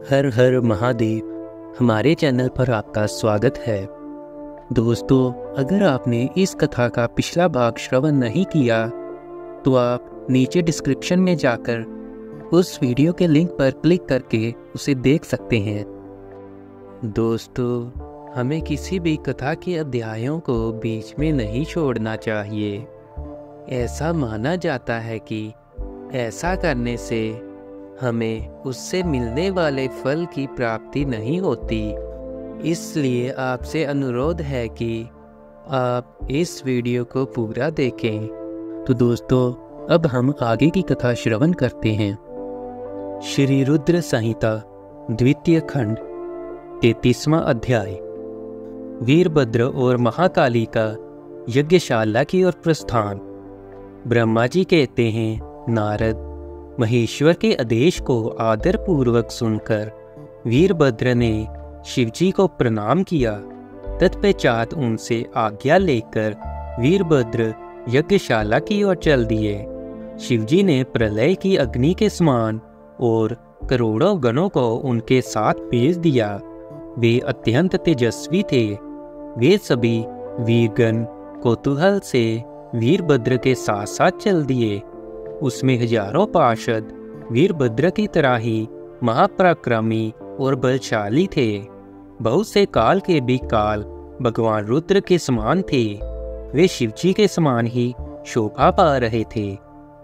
हर हर महादेव। हमारे चैनल पर आपका स्वागत है। दोस्तों, अगर आपने इस कथा का पिछला भाग श्रवण नहीं किया तो आप नीचे डिस्क्रिप्शन में जाकर उस वीडियो के लिंक पर क्लिक करके उसे देख सकते हैं। दोस्तों, हमें किसी भी कथा के अध्यायों को बीच में नहीं छोड़ना चाहिए। ऐसा माना जाता है कि ऐसा करने से हमें उससे मिलने वाले फल की प्राप्ति नहीं होती। इसलिए आपसे अनुरोध है कि आप इस वीडियो को पूरा देखें। तो दोस्तों, अब हम आगे की कथा श्रवण करते हैं। श्री रुद्र संहिता द्वितीय खंड 33वां अध्याय। वीरभद्र और महाकाली का यज्ञशाला की ओर प्रस्थान। ब्रह्मा जी कहते हैं, नारद, महेश्वर के आदेश को आदर पूर्वक सुनकर वीरभद्र ने शिवजी को प्रणाम किया। तत्पश्चात उनसे आज्ञा लेकर वीरभद्र यज्ञशाला की ओर चल दिए। शिवजी ने प्रलय की अग्नि के समान और करोड़ों गणों को उनके साथ भेज दिया। वे अत्यंत तेजस्वी थे। वे सभी वीरगण कौतूहल से वीरभद्र के साथ साथ चल दिए। उसमें हजारों पार्षद वीरभद्र की तरह ही महापराक्रमी और बलशाली थे। बहुत से काल के भी काल भगवान रुद्र के समान थे। वे शिवजी के समान ही शोभा पा रहे थे।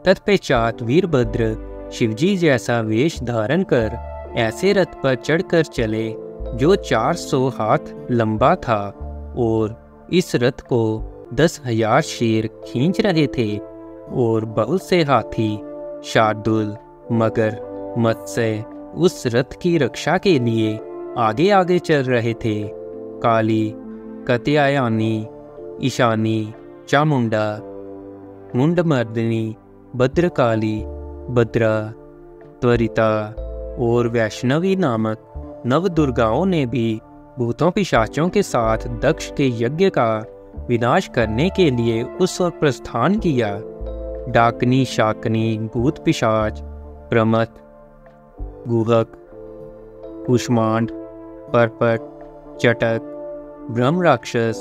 तत्पश्चात वीरभद्र शिवजी जैसा वेश धारण कर ऐसे रथ पर चढ़कर चले जो 400 हाथ लंबा था, और इस रथ को 10,000 शेर खींच रहे थे और बहुत से हाथी, शार्दूल, मगर, मत्स्य उस रथ की रक्षा के लिए आगे आगे चल रहे थे। काली, कात्यायनी, ईशानी, चामुंडा, मुंडमर्दिनी, भद्रकाली, भद्रा, त्वरिता और वैष्णवी नामक नवदुर्गाओं ने भी भूतों पिशाचों के साथ दक्ष के यज्ञ का विनाश करने के लिए उस ओर प्रस्थान किया। डाकनी, शाकनी, भूत पिशाच, प्रमथ, गुहक, कुष्मांड, परपट, चटक, ब्रह्म राक्षस,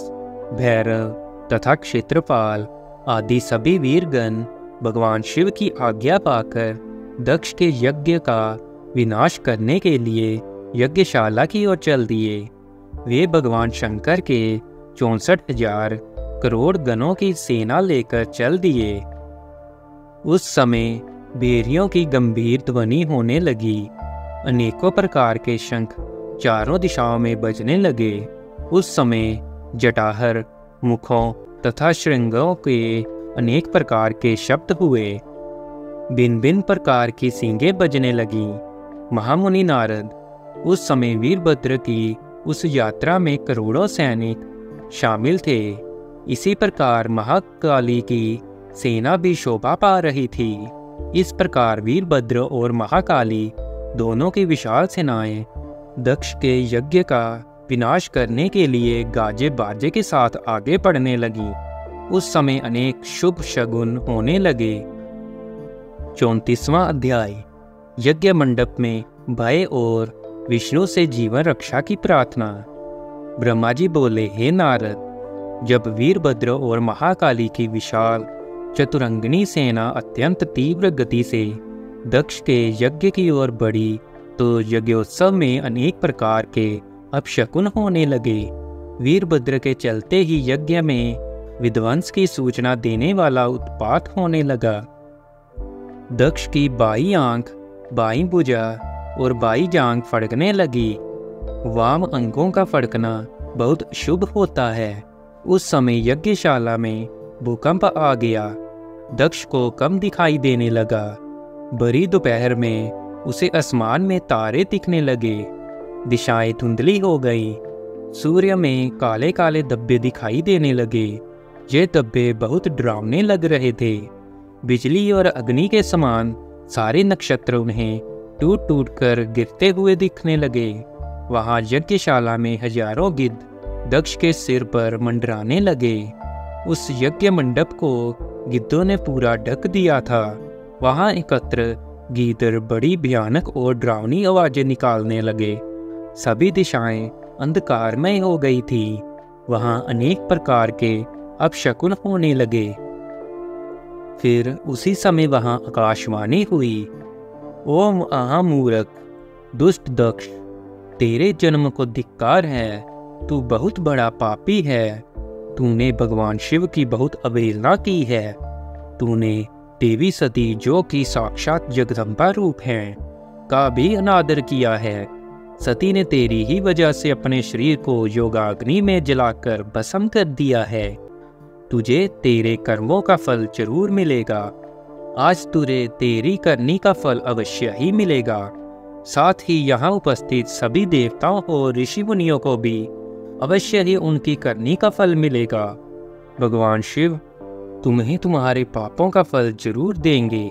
भैरव तथा क्षेत्रपाल आदि सभी वीरगण भगवान शिव की आज्ञा पाकर दक्ष के यज्ञ का विनाश करने के लिए यज्ञशाला की ओर चल दिए। वे भगवान शंकर के 64,000 करोड़ गणों की सेना लेकर चल दिए। उस समय भेरियों की गंभीर ध्वनि होने लगी। अनेकों प्रकार के शंख चारों दिशाओं में बजने लगे। उस समय जटाहर, मुखों तथा श्रृंगों के अनेक प्रकार के शब्द हुए। भिन्न भिन्न प्रकार की सींगें बजने लगीं। महामुनि नारद उस समय वीरभद्र की उस यात्रा में करोड़ों सैनिक शामिल थे। इसी प्रकार महाकाली की सेना भी शोभा पा रही थी। इस प्रकार वीरभद्र और महाकाली दोनों की विशाल सेनाएं दक्ष के यज्ञ का विनाश करने के लिए गाजे बाजे के साथ आगे बढ़ने लगी। उस समय अनेक शुभ शगुन होने लगे। 34वां अध्याय। यज्ञ मंडप में भय और विष्णु से जीवन रक्षा की प्रार्थना। ब्रह्मा जी बोले, हे नारद, जब वीरभद्र और महाकाली की विशाल चतुरंगिनी सेना अत्यंत तीव्र गति से दक्ष के यज्ञ की ओर बढ़ी तो यज्ञोत्सव में अनेक प्रकार के अपशकुन होने लगे। वीरभद्र के चलते ही यज्ञ में विध्वंस की सूचना देने वाला उत्पात होने लगा। दक्ष की बाई आंख, बाई भुजा और बाई जांघ फड़कने लगी। वाम अंगों का फड़कना बहुत शुभ होता है। उस समय यज्ञशाला में भूकंप आ गया। दक्ष को कम दिखाई देने लगा। बड़ी दोपहर में उसे आसमान में तारे दिखने लगे। दिशाएं धुंधली हो गई। सूर्य में काले काले धब्बे दिखाई देने लगे। ये धब्बे बहुत डरावने लग रहे थे। बिजली और अग्नि के समान सारे नक्षत्र उन्हें टूट टूट कर गिरते हुए दिखने लगे। वहां यज्ञशाला में हजारों गिद्ध दक्ष के सिर पर मंडराने लगे। उस यज्ञ मंडप को गिद्धों ने पूरा ढक दिया था। वहां एकत्र गीदड़ बड़ी भयानक और डरावनी आवाजें निकालने लगे। सभी दिशाएं अंधकारमय हो गई थी। वहां अनेक प्रकार के अपशकुन होने लगे। फिर उसी समय वहां आकाशवाणी हुई, ओ महामूर्ख, दुष्ट दक्ष, तेरे जन्म को धिक्कार है। तू बहुत बड़ा पापी है। तूने भगवान शिव की बहुत अवहेलना की है। तूने देवी सती, जो कि साक्षात जगदम्बा रूप हैं, का भी अनादर किया है। सती ने तेरी ही वजह से अपने शरीर को योगाग्नि में जलाकर भस्म कर दिया है। तुझे तेरे कर्मों का फल जरूर मिलेगा। आज तुझे तेरी करनी का फल अवश्य ही मिलेगा। साथ ही यहाँ उपस्थित सभी देवताओं और ऋषि मुनियों को भी अवश्य ही उनकी करनी का फल मिलेगा। भगवान शिव तुम्हें तुम्हारे पापों का फल जरूर देंगे।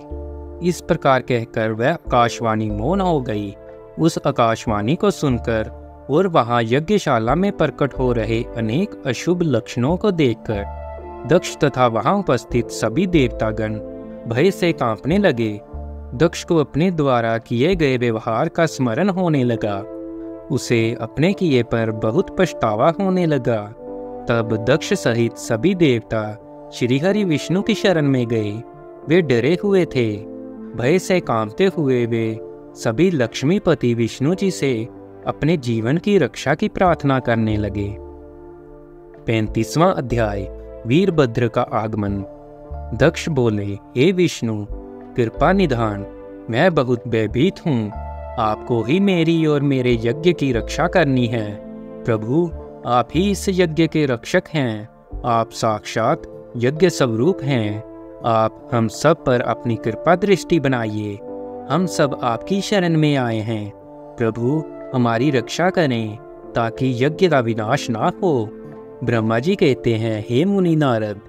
इस प्रकार कहकर वह आकाशवाणी मौन हो गई। उस आकाशवाणी को सुनकर और वहां यज्ञशाला में प्रकट हो रहे अनेक अशुभ लक्षणों को देखकर दक्ष तथा वहां उपस्थित सभी देवतागण भय से कांपने लगे। दक्ष को अपने द्वारा किए गए व्यवहार का स्मरण होने लगा। उसे अपने किए पर बहुत पछतावा होने लगा। तब दक्ष सहित सभी देवता श्रीहरि विष्णु की शरण में गए। वे डरे हुए थे। भय से कांपते हुए वे सभी लक्ष्मीपति विष्णु जी से अपने जीवन की रक्षा की प्रार्थना करने लगे। 35वां अध्याय, वीरभद्र का आगमन। दक्ष बोले, हे विष्णु, कृपा निधान, मैं बहुत भयभीत हूँ। आपको ही मेरी और मेरे यज्ञ की रक्षा करनी है। प्रभु, आप ही इस यज्ञ के रक्षक हैं। आप साक्षात यज्ञ स्वरूप हैं। आप हम सब पर अपनी कृपा दृष्टि बनाइए। हम सब आपकी शरण में आए हैं। प्रभु, हमारी रक्षा करें ताकि यज्ञ का विनाश ना हो। ब्रह्मा जी कहते हैं, हे मुनि नारद,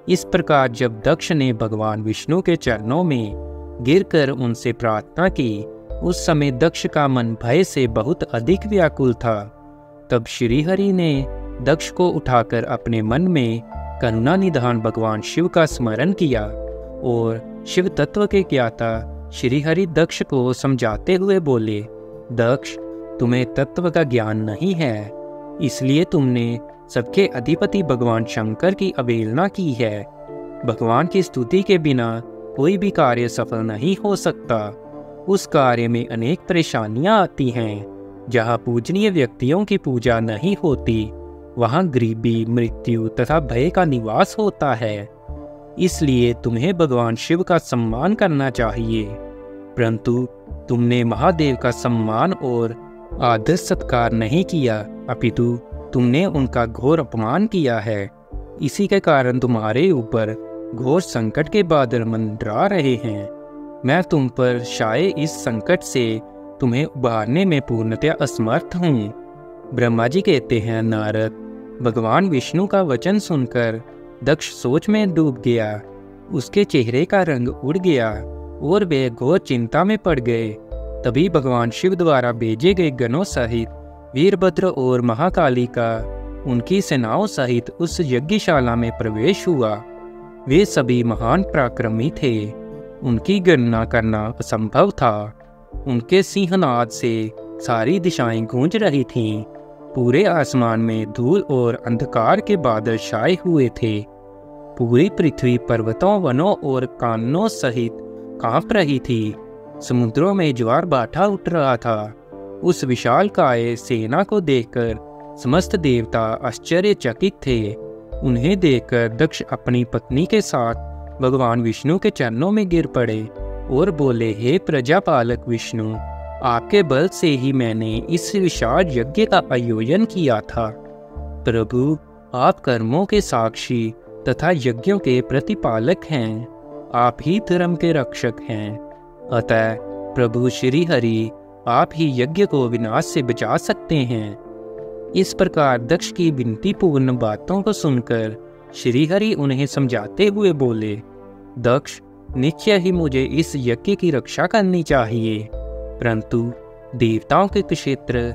इस प्रकार जब दक्ष ने भगवान विष्णु के चरणों में गिरकर उनसे प्रार्थना की, उस समय दक्ष का मन भय से बहुत अधिक व्याकुल था। तब श्रीहरि ने दक्ष को उठाकर अपने मन में करुणा निधान भगवान शिव का स्मरण किया और शिव तत्व के ज्ञाता श्रीहरि दक्ष को समझाते हुए बोले, दक्ष, तुम्हें तत्व का ज्ञान नहीं है, इसलिए तुमने सबके अधिपति भगवान शंकर की अवहेलना की है। भगवान की स्तुति के बिना कोई भी कार्य सफल नहीं हो सकता। उस कार्य में अनेक परेशानियां आती हैं। जहाँ पूजनीय व्यक्तियों की पूजा नहीं होती, वहाँ गरीबी, मृत्यु तथा भय का निवास होता है। इसलिए तुम्हें भगवान शिव का सम्मान करना चाहिए। परंतु तुमने महादेव का सम्मान और आदर सत्कार नहीं किया, अपितु तुमने उनका घोर अपमान किया है। इसी के कारण तुम्हारे ऊपर घोर संकट के बादल मंडरा रहे हैं। मैं तुम पर शाये इस संकट से तुम्हें उबारने में पूर्णतया असमर्थ हूँ। ब्रह्मा जी कहते हैं, नारद, भगवान विष्णु का वचन सुनकर दक्ष सोच में डूब गया। उसके चेहरे का रंग उड़ गया और वे घोर चिंता में पड़ गए। तभी भगवान शिव द्वारा भेजे गए गणों सहित वीरभद्र और महाकाली का उनकी सेनाओं सहित उस यज्ञशाला में प्रवेश हुआ। वे सभी महान पराक्रमी थे। उनकी गणना करना असंभव था। उनके सिंहनाद से सारी दिशाएं गूंज रही थीं। पूरे आसमान में धूल और अंधकार के बादल छाए हुए थे। पूरी पृथ्वी पर्वतों, वनों और काननों सहित कांप रही थी। समुद्रों में ज्वार भाटा उठ रहा था। उस विशालकाय सेना को देखकर समस्त देवता आश्चर्यचकित थे। उन्हें देखकर दक्ष अपनी पत्नी के साथ भगवान विष्णु के चरणों में गिर पड़े और बोले, हे प्रजापालक विष्णु, आपके बल से ही मैंने इस विशाल यज्ञ का आयोजन किया था। प्रभु, आप कर्मों के साक्षी तथा यज्ञों के प्रतिपालक हैं। आप ही धर्म के रक्षक हैं। अतः प्रभु श्री हरि, आप ही यज्ञ को विनाश से बचा सकते हैं। इस प्रकार दक्ष की विनती पूर्ण बातों को सुनकर श्रीहरि उन्हें समझाते हुए बोले, दक्ष, निश्चय ही मुझे इस यज्ञ की रक्षा करनी चाहिए। परंतु देवताओं के क्षेत्र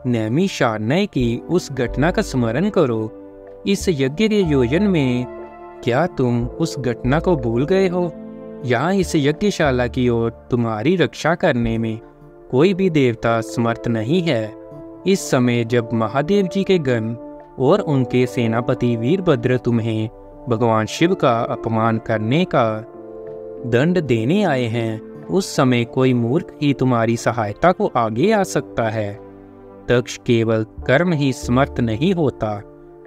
नैमिषारण्य की उस घटना का स्मरण करो। इस यज्ञ के आयोजन में क्या तुम उस घटना को भूल गए हो? यहाँ इस यज्ञशाला की ओर तुम्हारी रक्षा करने में कोई भी देवता समर्थ नहीं है। इस समय जब महादेव जी के गण और उनके सेनापति वीरभद्र तुम्हें भगवान शिव का अपमान करने का दंड देने आए हैं, उस समय कोई मूर्ख ही तुम्हारी सहायता को आगे आ सकता है। दक्ष केवल कर्म ही समर्थ नहीं होता,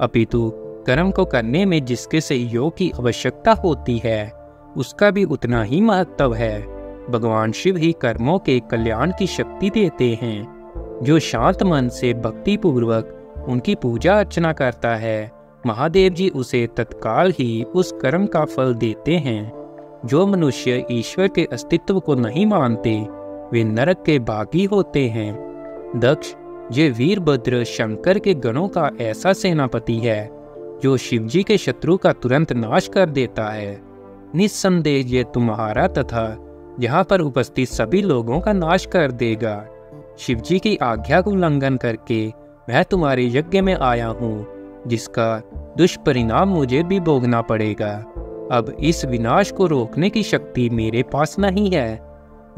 अपितु कर्म को करने में जिसके सहयोग की आवश्यकता होती है उसका भी उतना ही महत्व है। भगवान शिव ही कर्मों के कल्याण की शक्ति देते हैं। जो शांत मन से भक्ति पूर्वक उनकी पूजा अर्चना करता है, महादेव जी उसे तत्काल ही उस कर्म का फल देते हैं। जो मनुष्य ईश्वर के अस्तित्व को नहीं मानते वे नरक के भागी होते हैं। दक्ष, ये वीरभद्र शंकर के गणों का ऐसा सेनापति है जो शिवजी के शत्रु का तुरंत नाश कर देता है। निस्संदेह ये तुम्हारा तथा यहाँ पर उपस्थित सभी लोगों का नाश कर देगा। शिवजी की आज्ञा का उल्लंघन करके मैं तुम्हारे यज्ञ में आया हूँ, जिसका दुष्परिणाम मुझे भी भोगना पड़ेगा। अब इस विनाश को रोकने की शक्ति मेरे पास नहीं है।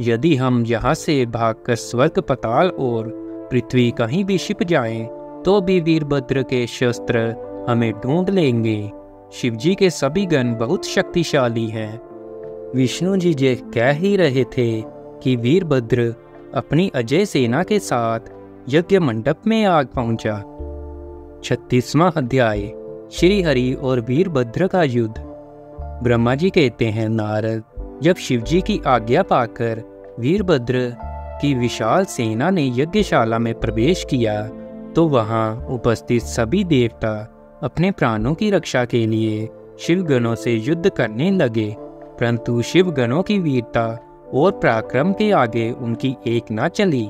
यदि हम यहाँ से भागकर स्वर्ग, पताल और पृथ्वी कहीं भी छिप जाएं, तो भी वीरभद्र के शस्त्र हमें ढूंढ लेंगे। शिवजी के सभी गण बहुत शक्तिशाली हैं। विष्णु जी ये कह ही रहे थे कि वीरभद्र अपनी अजय सेना के साथ यज्ञ मंडप में आ पहुंचा। 36वां अध्याय, श्री हरि और वीरभद्र का युद्ध। ब्रह्मा जी कहते हैं, नारद, जब शिवजी की आज्ञा पाकर वीरभद्र की विशाल सेना ने यज्ञशाला में प्रवेश किया तो वहां उपस्थित सभी देवता अपने प्राणों की रक्षा के लिए शिवगणों से युद्ध करने लगे, परंतु शिवगणों की वीरता और पराक्रम के आगे उनकी एक न चली।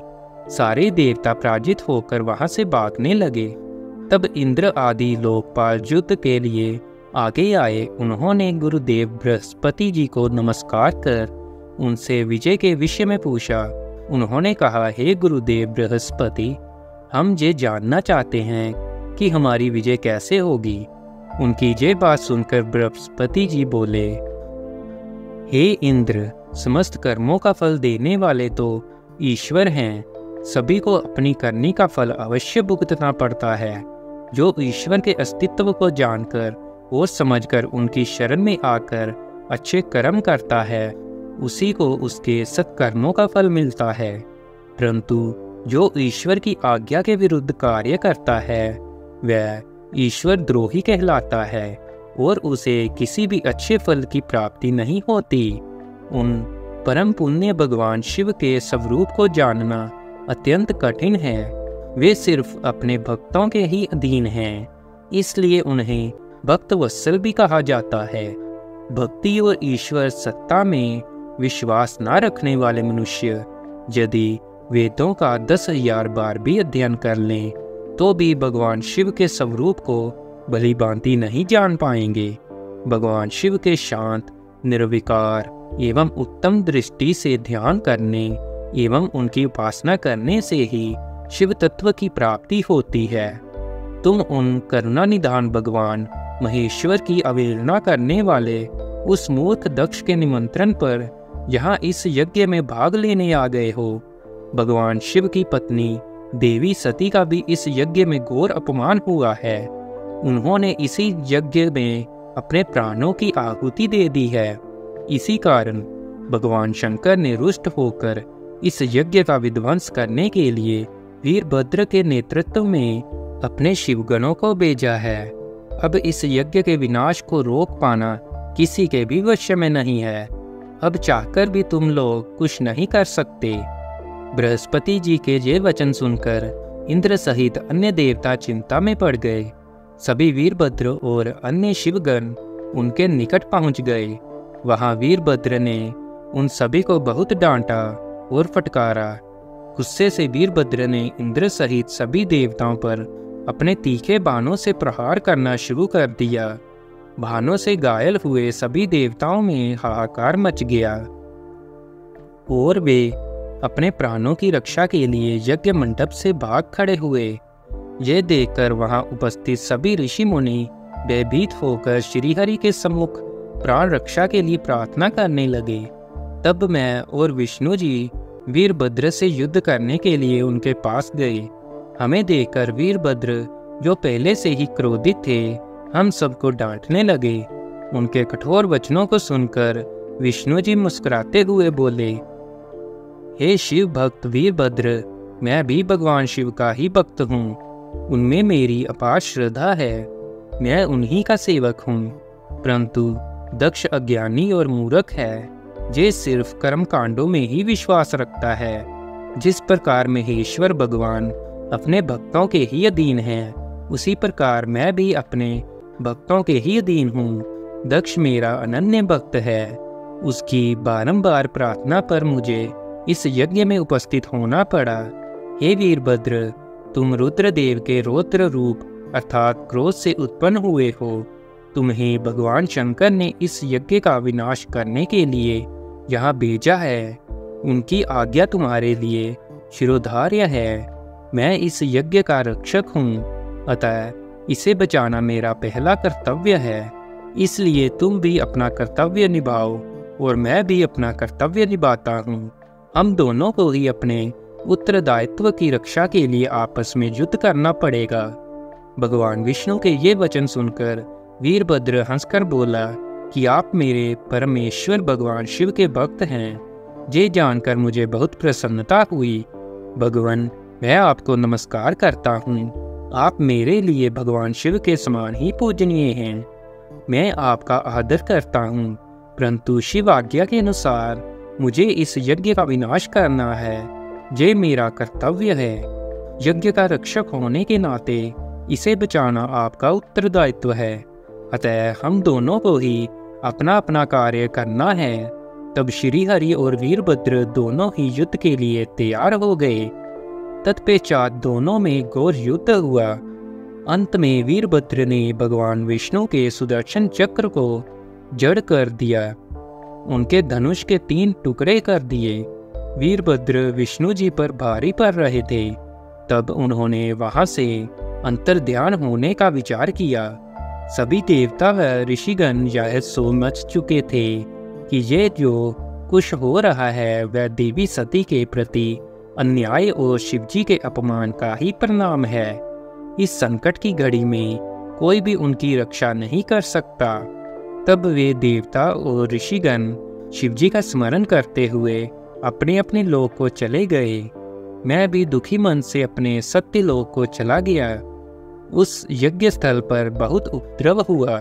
सारे देवता पराजित होकर वहां से भागने लगे। तब इंद्र आदि लोकपाल युद्ध के लिए आगे आए। उन्होंने गुरुदेव बृहस्पति जी को नमस्कार कर उनसे विजय के विषय में पूछा। उन्होंने कहा, हे गुरुदेव बृहस्पति, हम ये जानना चाहते हैं कि हमारी विजय कैसे होगी। उनकी ये बात सुनकर बृहस्पति जी बोले, हे इंद्र, समस्त कर्मों का फल देने वाले तो ईश्वर हैं। सभी को अपनी करनी का फल अवश्य भुगतना पड़ता है। जो ईश्वर के अस्तित्व को जानकर और समझकर उनकी शरण में आकर अच्छे कर्म करता है, उसी को उसके सत्कर्मों का फल मिलता है। परंतु जो ईश्वर की आज्ञा के विरुद्ध कार्य करता है वह ईश्वर द्रोही कहलाता है और उसे किसी भी अच्छे फल की प्राप्ति नहीं होती। उन परम पुण्य भगवान शिव के स्वरूप को जानना अत्यंत कठिन है। वे सिर्फ अपने भक्तों के ही अधीन हैं, इसलिए उन्हें भक्त वत्सल भी कहा जाता है। भक्ति और ईश्वर सत्ता में विश्वास न रखने वाले मनुष्य यदि वेदों का 10,000 बार भी अध्ययन कर लें तो भी भगवान शिव के स्वरूप को भली भांति नहीं जान पाएंगे। भगवान शिव के शांत, निर्विकार एवं उत्तम दृष्टि से ध्यान करने एवं उनकी उपासना करने से ही शिव तत्व की प्राप्ति होती है। तुम उन करुणा निधान भगवान महेश्वर की अवहेलना करने वाले उस मूर्ख दक्ष के निमंत्रण पर यहाँ इस यज्ञ में भाग लेने आ गए हो। भगवान शिव की पत्नी देवी सती का भी इस यज्ञ में घोर अपमान हुआ है। उन्होंने इसी यज्ञ में अपने प्राणों की आहुति दे दी है। इसी कारण भगवान शंकर ने रुष्ट होकर इस यज्ञ का विध्वंस करने के लिए वीरभद्र के नेतृत्व में अपने शिवगणों को भेजा है। अब इस यज्ञ के विनाश को रोक पाना किसी के भी वश में नहीं है। अब चाहकर भी तुम लोग कुछ नहीं कर सकते। बृहस्पति जी के ये वचन सुनकर इंद्र सहित अन्य देवता चिंता में पड़ गए। सभी वीरभद्र और अन्य शिवगण उनके निकट पहुंच गए। वहां वीरभद्र ने उन सभी को बहुत डांटा और फटकारा। गुस्से से वीरभद्र ने इंद्र सहित सभी देवताओं पर अपने तीखे बाणों से प्रहार करना शुरू कर दिया। बाणों से घायल हुए सभी देवताओं में हाहाकार मच गया और वे अपने प्राणों की रक्षा के लिए यज्ञ मंडप से भाग खड़े हुए। यह देखकर वहां उपस्थित सभी ऋषि मुनि भयभीत होकर श्रीहरि के सम्मुख प्राण रक्षा के लिए प्रार्थना करने लगे। तब मैं और विष्णु जी वीरभद्र से युद्ध करने के लिए उनके पास गए। हमें देखकर वीरभद्र, जो पहले से ही क्रोधित थे, हम सबको डांटने लगे। उनके कठोर वचनों को सुनकर विष्णु जी मुस्कुराते हुए बोले, हे शिव भक्त वीरभद्र, मैं भी भगवान शिव का ही भक्त हूँ। उनमें मेरी अपार श्रद्धा है। मैं उन्हीं का सेवक हूँ। परंतु दक्ष अज्ञानी और मूर्ख है, जे सिर्फ कर्म कांडों में ही विश्वास रखता है। जिस प्रकार महेश्वर भगवान अपने भक्तों के ही अधीन हैं, उसी प्रकार मैं भी अपने भक्तों के ही अधीन हूँ। दक्ष मेरा अनन्य भक्त है। उसकी बारंबार प्रार्थना पर मुझे इस यज्ञ में उपस्थित होना पड़ा। हे वीरभद्र, तुम रुद्रदेव के रौद्र रूप अर्थात क्रोध से उत्पन्न हुए हो। तुम्हें भगवान शंकर ने इस यज्ञ का विनाश करने के लिए यहाँ भेजा है। उनकी आज्ञा तुम्हारे लिए शिरोधार्य है। मैं इस यज्ञ का रक्षक हूँ, अतः इसे बचाना मेरा पहला कर्तव्य है। इसलिए तुम भी अपना कर्तव्य निभाओ और मैं भी अपना कर्तव्य निभाता हूँ। हम दोनों को ही अपने उत्तरदायित्व की रक्षा के लिए आपस में युद्ध करना पड़ेगा। भगवान विष्णु के ये वचन सुनकर वीरभद्र हंसकर बोला कि आप मेरे परमेश्वर भगवान शिव के भक्त हैं। ये जानकर मुझे बहुत प्रसन्नता हुई। भगवान, मैं आपको नमस्कार करता हूँ। आप मेरे लिए भगवान शिव के समान ही पूजनीय हैं। मैं आपका आदर करता हूँ, परंतु शिव आज्ञा के अनुसार मुझे इस यज्ञ का विनाश करना है। ये मेरा कर्तव्य है। यज्ञ का रक्षक होने के नाते इसे बचाना आपका उत्तरदायित्व है। अतः हम दोनों को ही अपना अपना कार्य करना है। तब श्री हरि और वीरभद्र दोनों ही युद्ध के लिए तैयार हो गए। तत्पश्चात दोनों में घोर युद्ध हुआ। अंत में वीरभद्र ने भगवान विष्णु के सुदर्शन चक्र को जड़ कर दिया। उनके धनुष के 3 टुकड़े कर दिए। वीरभद्र विष्णु जी पर भारी पड़ रहे थे। तब उन्होंने वहां से अंतर्ध्यान होने का विचार किया। सभी देवता व ऋषिगण यह समझ चुके थे कि ये जो कुछ हो रहा है वह देवी सती के प्रति अन्याय और शिवजी के अपमान का ही परिणाम है। इस संकट की घड़ी में कोई भी उनकी रक्षा नहीं कर सकता। तब वे देवता और ऋषिगण शिवजी का स्मरण करते हुए अपने अपने लोक को चले गए। मैं भी दुखी मन से अपने सत्य लोक को चला गया। उस यज्ञ स्थल पर बहुत उपद्रव हुआ।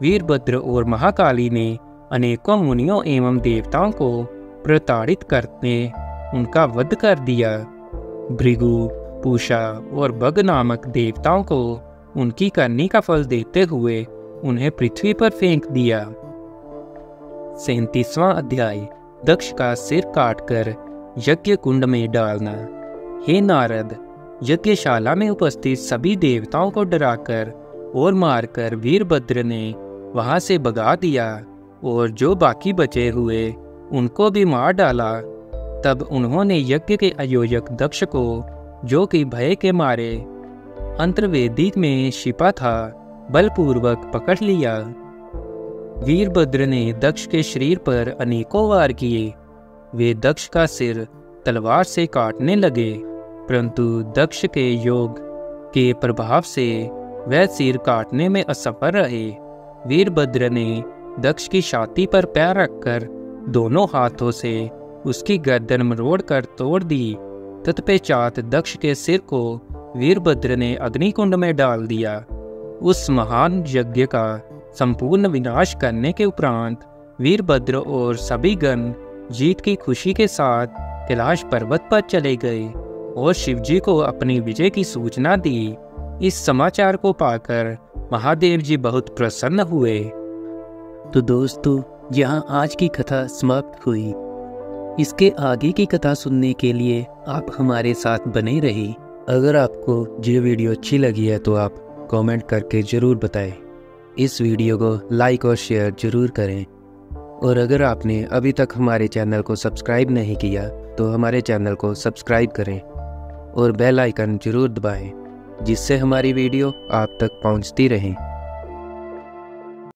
वीरभद्र और महाकाली ने अनेकों मुनियों एवं देवताओं को प्रताड़ित करके उनका वध कर दिया। भृगु, पूषा और बग नामक देवताओं को उनकी करनी का फल देते हुए उन्हें पृथ्वी पर फेंक दिया। 37वां अध्याय, दक्ष का सिर काटकर यज्ञ कुंड में डालना। हे नारद, यज्ञशाला में उपस्थित सभी देवताओं को डराकर और मारकर वीरभद्र ने वहां से भगा दिया और जो बाकी बचे हुए उनको भी मार डाला। तब उन्होंने यज्ञ के आयोजक दक्ष को, जो कि भय के मारे अंतर्वेदी में छिपा था, बलपूर्वक पकड़ लिया। वीरभद्र ने दक्ष के शरीर पर अनेकों वार किए। वे दक्ष का सिर तलवार से काटने लगे, परंतु दक्ष के योग के प्रभाव से वह सिर काटने में असफल रहे। वीरभद्र ने दक्ष की छाती पर पैर रखकर दोनों हाथों से उसकी गर्दन मरोड़ कर तोड़ दी। तत्पश्चात दक्ष के सिर को वीरभद्र ने अग्निकुंड में डाल दिया। उस महान यज्ञ का संपूर्ण विनाश करने के उपरांत वीरभद्र और सभी गण जीत की खुशी के साथ कैलाश पर्वत पर चले गए और शिवजी को अपनी विजय की सूचना दी। इस समाचार को पाकर महादेव जी बहुत प्रसन्न हुए। तो दोस्तों, यहाँ आज की कथा समाप्त हुई। इसके आगे की कथा सुनने के लिए आप हमारे साथ बने रहिए। अगर आपको ये वीडियो अच्छी लगी है तो आप कमेंट करके ज़रूर बताएं। इस वीडियो को लाइक और शेयर ज़रूर करें। और अगर आपने अभी तक हमारे चैनल को सब्सक्राइब नहीं किया तो हमारे चैनल को सब्सक्राइब करें और बेल आइकन ज़रूर दबाएं, जिससे हमारी वीडियो आप तक पहुंचती रहें।